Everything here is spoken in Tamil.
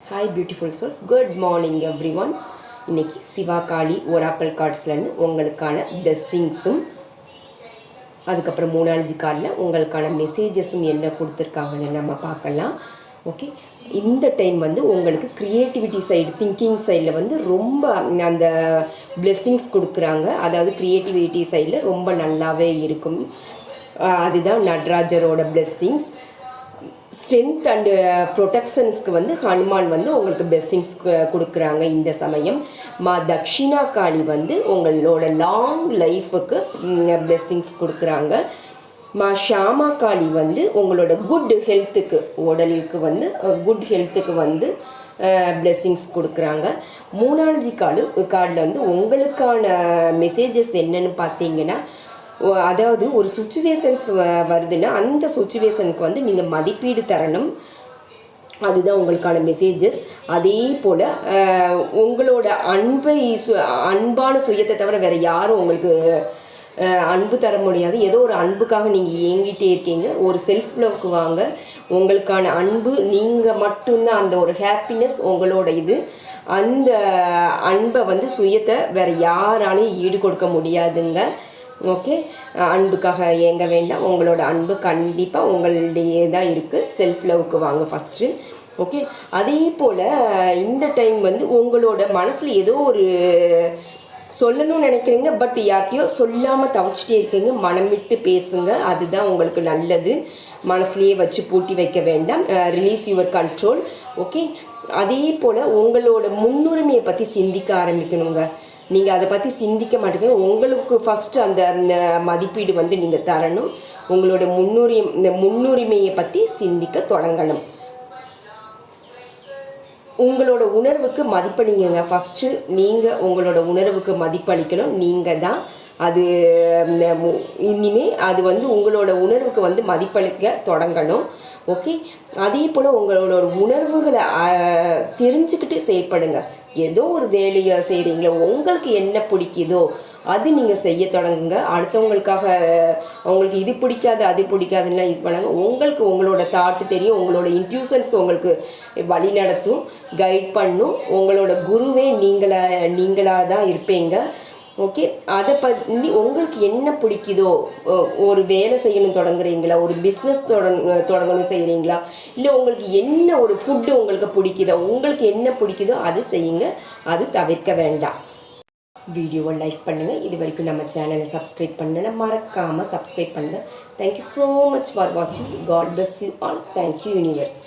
Hi beautiful souls, good morning everyone. இன்றைக்கி சிவா காளி ஒராக்கல் கார்ட்ஸ்லேருந்து உங்களுக்கான பிளெஸ்ஸிங்ஸும் அதுக்கப்புறம் 3-5 கார்டில் உங்களுக்கான மெசேஜஸும் என்ன கொடுத்துருக்காங்கன்னு நம்ம பார்க்கலாம். ஓகே, இந்த டைம் உங்களுக்கு க்ரியேட்டிவிட்டி சைடு, திங்கிங் சைடில் ரொம்ப அந்த பிளெஸ்ஸிங்ஸ் கொடுக்குறாங்க. அதாவது க்ரியேட்டிவிட்டி சைடில் ரொம்ப நல்லாவே இருக்கும். அதுதான் நடராஜரோட பிளெஸ்ஸிங்ஸ். ஸ்ட்ரென்த் அண்டு ப்ரொடெக்ஷன்ஸ்க்கு ஹனுமான் உங்களுக்கு பிளெஸ்ஸிங்ஸ் கொடுக்குறாங்க. இந்த சமயம் தக்ஷிணா காளி உங்களோட லாங் லைஃபுக்கு பிளெஸ்ஸிங்ஸ் கொடுக்குறாங்க. ஷாமா காளி உங்களோட குட் ஹெல்த்துக்கு, உடலுக்கு குட் ஹெல்த்துக்கு பிளெஸ்ஸிங்ஸ் கொடுக்குறாங்க. 3-5 கார்டில் உங்களுக்கான மெசேஜஸ் என்னன்னு பார்த்தீங்கன்னா, அதாவது ஒரு சுச்சுவேஷன்ஸ் வருதுன்னா அந்த சுச்சுவேஷனுக்கு நீங்கள் மதிப்பீடு தரணும். அதுதான் உங்களுக்கான மெசேஜஸ். அதே போல் உங்களோட அன்பான சுயத்தை தவிர வேறு யாரும் உங்களுக்கு அன்பு தர முடியாது. ஏதோ ஒரு அன்புக்காக நீங்கள் ஏங்கிட்டே இருக்கீங்க. ஒரு செல்ஃப் லவ்க்கு வாங்க. உங்களுக்கான அன்பு நீங்கள் மட்டும்தான். அந்த ஒரு ஹாப்பினஸ் உங்களோட இது. அந்த அன்பை சுயத்தை வேறு யாராலையும் ஈடு கொடுக்க முடியாதுங்க. ஓகே, அன்புக்காக ஏங்க வேண்டாம். உங்களோட அன்பு கண்டிப்பாக உங்களுடைய தான் இருக்குது. செல்ஃப் லவ்க்கு வாங்க ஃபஸ்ட்டு. ஓகே, அதே போல் இந்த டைம் உங்களோட மனசில் ஏதோ ஒரு சொல்லணும்னு நினைக்கிறீங்க, பட் யார்கிட்டையோ சொல்லாமல் தவிச்சிட்டே இருக்கீங்க. மனம் விட்டு பேசுங்க, அதுதான் உங்களுக்கு நல்லது. மனசுலையே வச்சு பூட்டி வைக்க வேண்டாம். Release your control. ஓகே, அதே போல் உங்களோட முன்னுரிமையை பற்றி சிந்திக்க ஆரம்பிக்கணுங்க. நீங்கள் அதை பற்றி சிந்திக்க மாட்டேங்க. உங்களுக்கு ஃபஸ்ட்டு அந்த மதிப்பீடு நீங்கள் தரணும். உங்களோட முன்னுரிமையை பற்றி சிந்திக்க தொடங்கணும். உங்களோட உணர்வுக்கு மதிப்பளிங்க. ஃபஸ்ட்டு நீங்கள் உங்களோட உணர்வுக்கு மதிப்பளிக்கணும். நீங்கள் தான் அது. இனிமேல் அது உங்களோட உணர்வுக்கு மதிப்பளிக்க தொடங்கணும். ஓகே, அதே போல் உங்களோட உணர்வுகளை தெரிஞ்சுக்கிட்டு செயல்படுங்க. ஏதோ ஒரு வேலையை செய்கிறீங்களோ, உங்களுக்கு என்ன பிடிக்குதோ அது நீங்கள் செய்ய தொடங்குங்க. அடுத்தவங்களுக்காக அவங்களுக்கு இது பிடிக்காது அது பிடிக்காதுன்னா இது பண்ணாங்க. உங்களுக்கு உங்களோட தாட்டு தெரியும். உங்களோட இன்ட்யூஷன்ஸ் உங்களுக்கு வழி நடத்தும், கைட் பண்ணும். உங்களோட குருவே நீங்களாக தான் இருப்பீங்க. ஓகே, அதை பற்றி உங்களுக்கு என்ன பிடிக்குதோ, ஒரு வேலை செய்யணும் தொடங்குறீங்களா, ஒரு பிஸ்னஸ் தொடங்கணும் செய்கிறீங்களா, இல்லை உங்களுக்கு என்ன ஒரு ஃபுட்டு உங்களுக்கு பிடிக்குதோ, உங்களுக்கு என்ன பிடிக்குதோ அது செய்யுங்க. அது தவிர்க்க வேண்டாம். வீடியோவை லைக் பண்ணுங்கள். இது வரைக்கும் நம்ம சேனலை சப்ஸ்கிரைப் பண்ணலாம், மறக்காமல் சப்ஸ்கிரைப் பண்ணுங்கள். தேங்க்யூ ஸோ மச் ஃபார் வாட்சிங். God bless you all. Thank you universe.